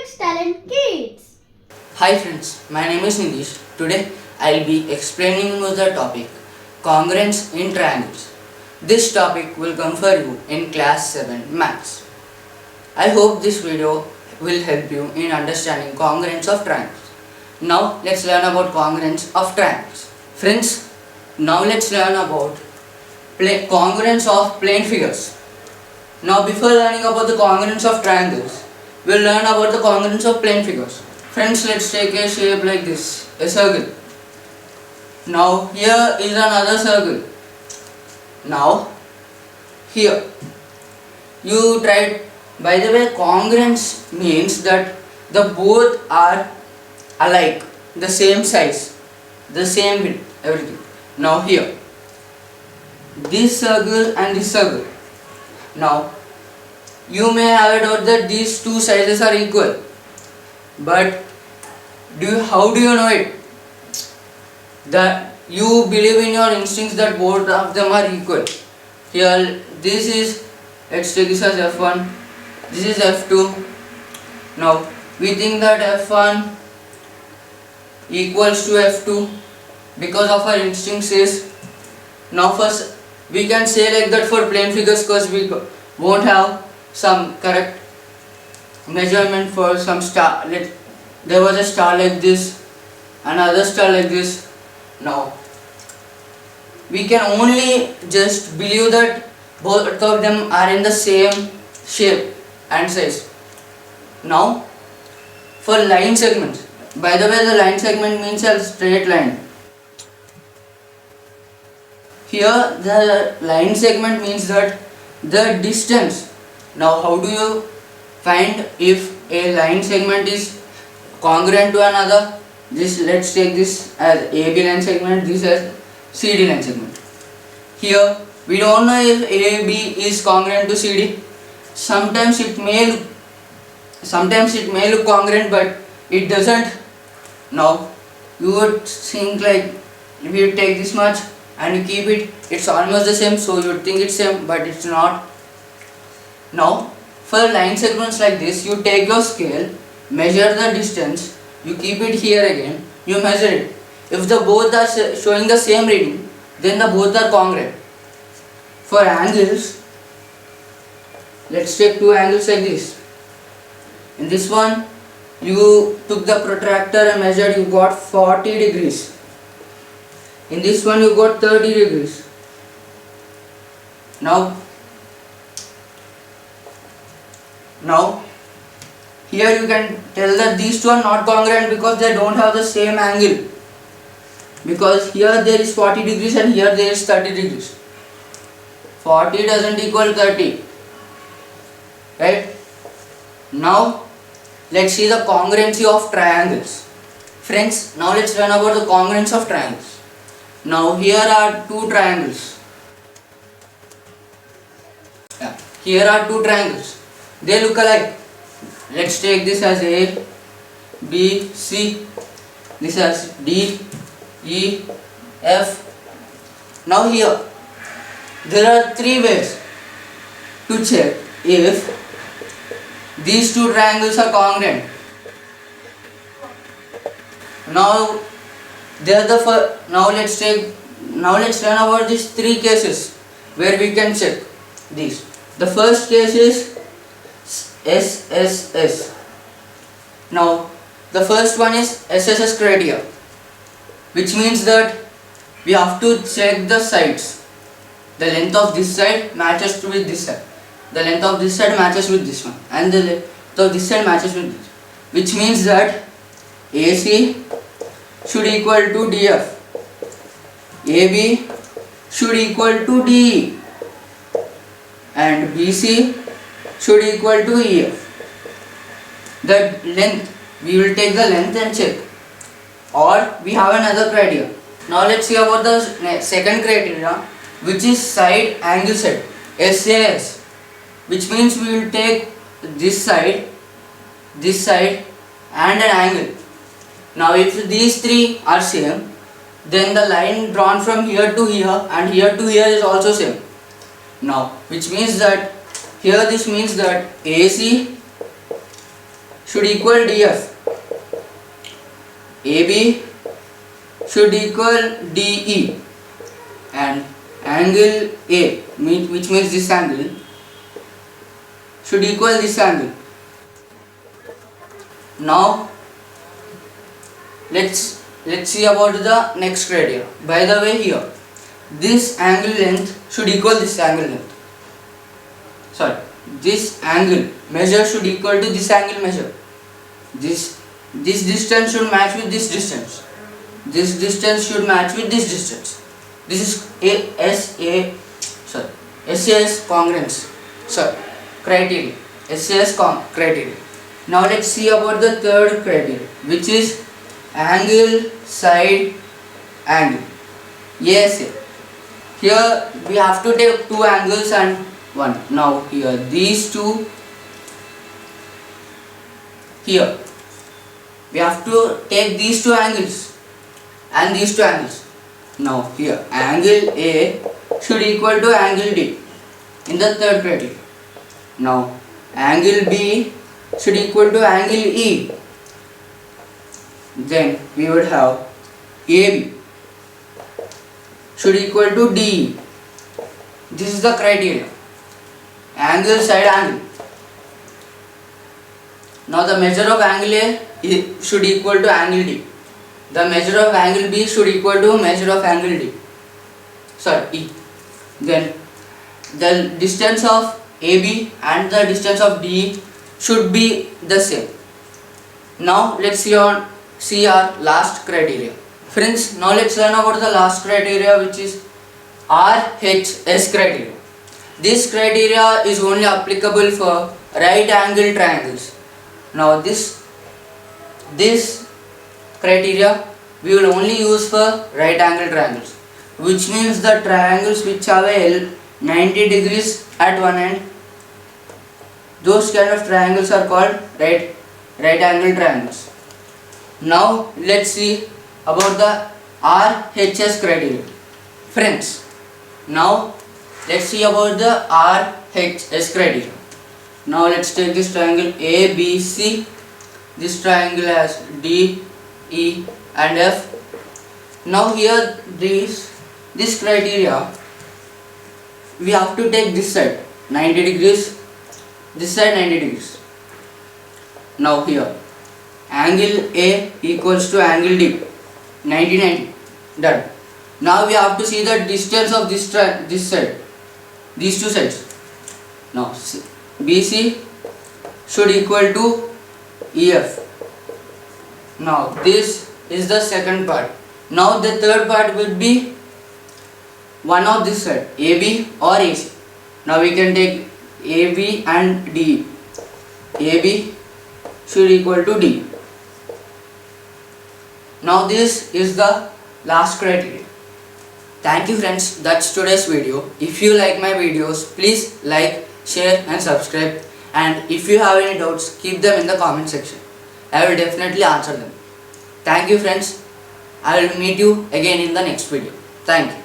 Rubix Talent Kids. Hi friends, my name is Nidhish. Today I will be explaining you the topic Congruence in Triangles. This topic will come for you in class 7 maths. I hope this video will help you in understanding congruence of triangles. Now let's learn about congruence of triangles. Friends, now let's learn about congruence of plane figures. Now before learning about the congruence of triangles, we'll learn about the congruence of plane figures. Friends, let's take a shape like this, a circle. Now here is another circle. Now here you tried. By the way, congruence means that the both are alike, the same size, the same width, everything. Now here this circle and this circle. Now you may have a doubt that these two sizes are equal, but how do you know it? That you believe in your instincts that both of them are equal. Here this is, let's take this as F1, this is F2. Now we think that F1 equals to F2 because of our instinct says. Now first we can say like that for plane figures because we won't have some correct measurement for some star. There was a star like this, another star like this. Now we can only just believe that both of them are in the same shape and size. Now for line segments, by the way, the line segment means a straight line. Here the line segment means that the distance. Now how do you find if a line segment is congruent to another? Let's take this as AB line segment, this as CD line segment. Here we don't know if AB is congruent to CD. Sometimes it may look congruent, but it doesn't. Now you would think like if you take this much and you keep it, it's almost the same, so you would think it's same, but it's not. Now for line segments like this, you take your scale, measure the distance, you keep it here again, you measure it. If the both are showing the same reading, then the both are congruent. For angles, let's take two angles like this. In this one, you took the protractor and measured, you got 40 degrees. In this one, you got 30 degrees. Now here you can tell that these two are not congruent because they don't have the same angle. Because here there is 40 degrees and here there is 30 degrees. 40 doesn't equal 30. Right? Now let's see the congruency of triangles. Friends, now let's learn about the congruence of triangles. Now here are two triangles. Here are two triangles. They look alike. Let's take this as A, B, C. This as D, E, F. Now here, there are three ways to check if these two triangles are congruent. Now let's learn about these three cases where we can check these. The first case is SSS. Now the first one is SSS criteria, which means that we have to check the sides. The length of this side matches with this side. The length of this side matches with this one, and the length of this side matches with this. Which means that AC should equal to DF. AB should equal to DE. And BC should equal to EF. The length, we will take the length and check. Or we have another criteria. Now let's see about the second criteria, which is side angle set, SAS. Which means we will take this side and an angle. Now if these three are same, then the line drawn from here to here and here to here is also same. Now which means that here this means that AC should equal DF. AB should equal DE, and angle A, which means this angle, should equal this angle. Now let's see about the next criteria. By the way, here this angle length should equal this angle length. Sorry, this angle measure should equal to this angle measure. This distance should match with this distance. This distance should match with this distance. This is SAS congruence. Criteria. SAS criteria. Now let's see about the third criteria, which is angle side angle. Yes. Here we have to take two angles and one. Now here these two. Here we have to take these two angles and these two angles. Now here angle A should equal to angle D in the third criteria. Now angle B should equal to angle E. Then we would have AB should equal to DE. This is the criteria. Angle side angle. Now the measure of angle A should equal to angle D. The measure of angle B should equal to measure of angle D. E. Then the distance of AB and the distance of DE should be the same. Now let's see our last criteria. Friends, now let's learn about the last criteria, which is RHS criteria. This criteria is only applicable for right angle triangles. Now this criteria we will only use for right angle triangles, which means the triangles which have a 90 degrees at one end. Those kind of triangles are called right angle triangles. Now let's see about the RHS criteria. Friends, now let's see about the RHS criteria. Now let's take this triangle ABC. This triangle has D, E and F. Now here this criteria we have to take this side 90 degrees, this side 90 degrees. Now here angle A equals to angle D, 90. Done. Now we have to see the distance of this side, these two sides. Now BC should equal to EF. Now this is the second part. Now the third part will be one of this side, AB or AC. Now we can take AB and DE. AB should equal to D. Now this is the last criteria. Thank you friends, that's today's video. If you like my videos, please like, share and subscribe, and if you have any doubts, keep them in the comment section. I will definitely answer them. Thank you friends. I will meet you again in the next video. Thank you.